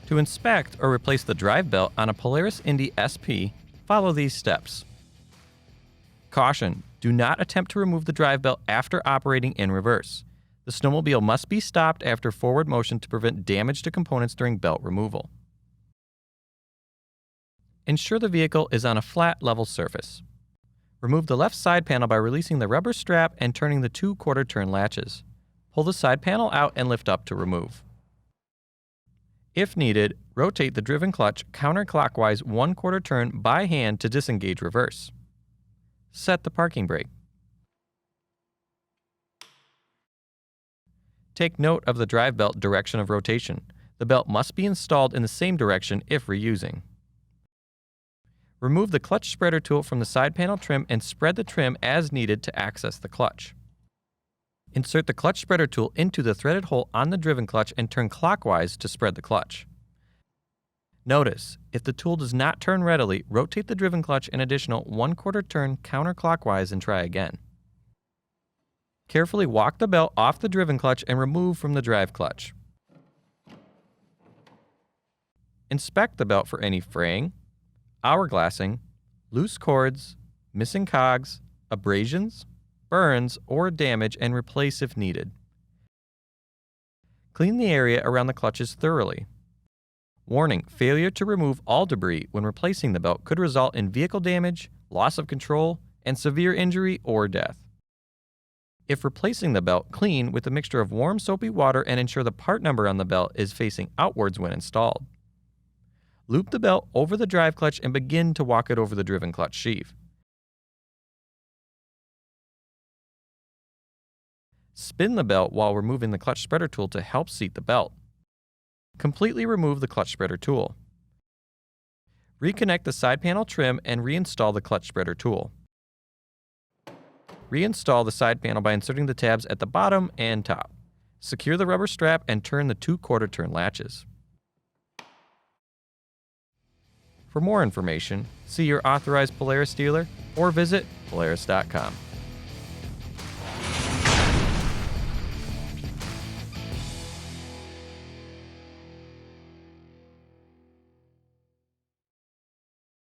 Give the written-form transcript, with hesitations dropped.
To inspect or replace the drive belt on a Polaris INDY SP, follow these steps. Caution: do not attempt to remove the drive belt after operating in reverse. The snowmobile must be stopped after forward motion to prevent damage to components during belt removal. Ensure the vehicle is on a flat, level surface. Remove the left side panel by releasing the rubber strap and turning the 2 quarter-turn latches. Pull the side panel out and lift up to remove. If needed, rotate the driven clutch counterclockwise 1 quarter turn by hand to disengage reverse. Set the parking brake. Take note of the drive belt direction of rotation. The belt must be installed in the same direction if reusing. Remove the clutch spreader tool from the side panel trim and spread the trim as needed to access the clutch. Insert the clutch spreader tool into the threaded hole on the driven clutch and turn clockwise to spread the clutch. Notice, if the tool does not turn readily, rotate the driven clutch an additional 1 quarter turn counterclockwise and try again. Carefully walk the belt off the driven clutch and remove from the drive clutch. Inspect the belt for any fraying, hourglassing, loose cords, missing cogs, abrasions, burns, or damage and replace if needed. Clean the area around the clutches thoroughly. Warning: failure to remove all debris when replacing the belt could result in vehicle damage, loss of control, and severe injury or death. If replacing the belt, clean with a mixture of warm soapy water and ensure the part number on the belt is facing outwards when installed. Loop the belt over the drive clutch and begin to walk it over the driven clutch sheave. Spin the belt while removing the clutch spreader tool to help seat the belt. Completely remove the clutch spreader tool. Reconnect the side panel trim and reinstall the clutch spreader tool. Reinstall the side panel by inserting the tabs at the bottom and top. Secure the rubber strap and turn the 2 quarter turn latches. For more information, see your authorized Polaris dealer or visit Polaris.com.